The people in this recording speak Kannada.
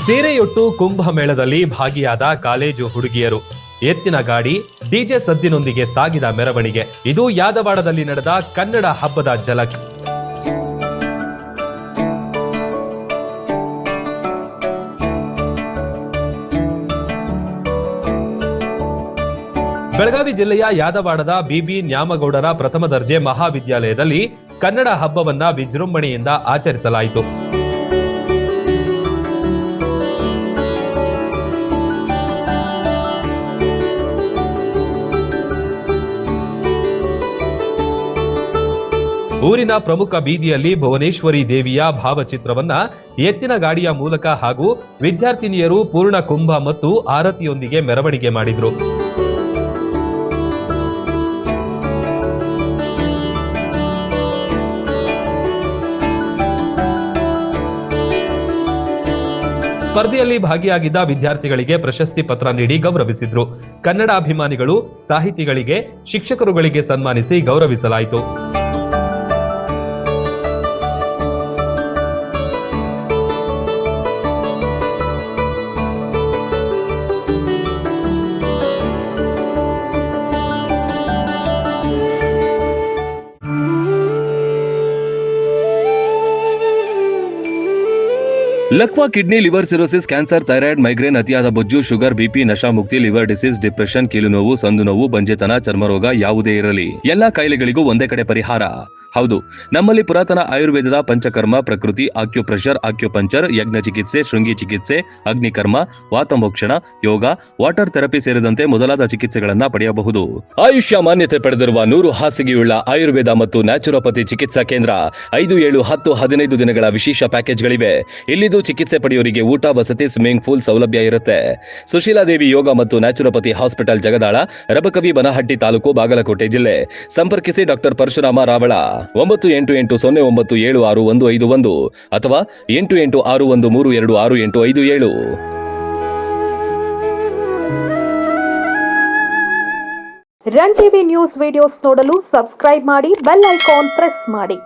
ಸೀರೆಯುಟ್ಟು ಕುಂಭಮೇಳದಲ್ಲಿ ಭಾಗಿಯಾದ ಕಾಲೇಜು ಹುಡುಗಿಯರು. ಎತ್ತಿನ ಗಾಡಿ, ಡಿಜೆ ಸದ್ದಿನೊಂದಿಗೆ ಸಾಗಿದ ಮೆರವಣಿಗೆ. ಇದು ಯಾದವಾಡದಲ್ಲಿ ನಡೆದ ಕನ್ನಡ ಹಬ್ಬದ ಝಲಕ್. ಬೆಳಗಾವಿ ಜಿಲ್ಲೆಯ ಯಾದವಾಡದ ಬಿಬಿ ನ್ಯಾಮಗೌಡರ ಪ್ರಥಮ ದರ್ಜೆ ಮಹಾವಿದ್ಯಾಲಯದಲ್ಲಿ ಕನ್ನಡ ಹಬ್ಬವನ್ನ ವಿಜೃಂಭಣೆಯಿಂದ ಆಚರಿಸಲಾಯಿತು. ಊರಿನ ಪ್ರಮುಖ ಬೀದಿಯಲ್ಲಿ ಭುವನೇಶ್ವರಿ ದೇವಿಯ ಭಾವಚಿತ್ರವನ್ನ ಎತ್ತಿನ ಗಾಡಿಯ ಮೂಲಕ ಹಾಗೂ ವಿದ್ಯಾರ್ಥಿನಿಯರು ಪೂರ್ಣ ಕುಂಭ ಮತ್ತು ಆರತಿಯೊಂದಿಗೆ ಮೆರವಣಿಗೆ ಮಾಡಿದ್ರು. ಸ್ಪರ್ಧೆಯಲ್ಲಿ ಭಾಗಿಯಾಗಿದ್ದ ವಿದ್ಯಾರ್ಥಿಗಳಿಗೆ ಪ್ರಶಸ್ತಿ ಪತ್ರ ನೀಡಿ ಗೌರವಿಸಿದ್ರು. ಕನ್ನಡ ಅಭಿಮಾನಿಗಳು, ಸಾಹಿತಿಗಳಿಗೆ, ಶಿಕ್ಷಕರುಗಳಿಗೆ ಸನ್ಮಾನಿಸಿ ಗೌರವಿಸಲಾಯಿತು. ಲಕ್ವಾ kidney, liver cirrhosis, cancer, thyroid, migraine, ಅತಿಯಾದ ಬೊಜ್ಜು, ಶುಗರ್, ಬಿಪಿ, ನಶಾ ಮುಕ್ತಿ, ಲಿವರ್ ಡಿಸೀಸ್, ಡಿಪ್ರೆಷನ್, ಕೀಲು ನೋವು, ಸಂದು ನೋವು, ಬಂಜೆತನ, ಚರ್ಮರೋಗ ಯಾವುದೇ ಇರಲಿ ಎಲ್ಲಾ ಕಾಯಿಲೆಗಳಿಗೂ ಒಂದೇ ಕಡೆ ಪರಿಹಾರ. ಹೌದು, ನಮ್ಮಲ್ಲಿ ಪುರಾತನ ಆಯುರ್ವೇದದ ಪಂಚಕರ್ಮ, ಪ್ರಕೃತಿ, ಆಕ್ಯುಪ್ರೆಷರ್, ಆಕ್ಯುಪಂಚರ್, ಯಜ್ಞ ಚಿಕಿತ್ಸೆ, ಶೃಂಗಿ ಚಿಕಿತ್ಸೆ, ಅಗ್ನಿಕರ್ಮ, ವಾತಮೋಕ್ಷಣ, ಯೋಗ, ವಾಟರ್ ಥೆರಪಿ ಸೇರಿದಂತೆ ಮೊದಲಾದ ಚಿಕಿತ್ಸೆಗಳನ್ನ ಪಡೆಯಬಹುದು. ಆಯುಷ್ಯ ಮಾನ್ಯತೆ ಪಡೆದಿರುವ 100 ಹಾಸಿಗೆಯುಳ್ಳ ಆಯುರ್ವೇದ ಮತ್ತು ನ್ಯಾಚುರೋಪತಿ ಚಿಕಿತ್ಸಾ ಕೇಂದ್ರ. 5, 7, 10, 15 ದಿನಗಳ ವಿಶೇಷ ಪ್ಯಾಕೇಜ್ಗಳಿವೆ. ಇಲ್ಲಿದ್ದು ಚಿಕಿತ್ಸೆ ಪಡೆಯೋರಿಗೆ ಊಟ, ವಸತಿ, ಸ್ವಿಮ್ಮಿಂಗ್ ಪೂಲ್ ಸೌಲಭ್ಯ ಇರುತ್ತೆ. ಸುಶೀಲಾದೇವಿ ಯೋಗ ಮತ್ತು ನ್ಯಾಚುರೋಪತಿ ಹಾಸ್ಪಿಟಲ್, ಜಗದಾಳ, ರಬಕವಿ, ಬನಹಟ್ಟಿ ತಾಲೂಕು, ಬಾಗಲಕೋಟೆ ಜಿಲ್ಲೆ. ಸಂಪರ್ಕಿಸಿ ಡಾಕ್ಟರ್ ಪರಶುರಾಮ ರಾವಳ. 9880976151 ಅಥವಾ 8861326857. ರನ್ ಟಿವಿ ನ್ಯೂಸ್ ವಿಡಿಯೋಸ್ ನೋಡಲು ಸಬ್ಸ್ಕ್ರೈಬ್ ಮಾಡಿ, ಬೆಲ್ ಐಕಾನ್ ಪ್ರೆಸ್ ಮಾಡಿ.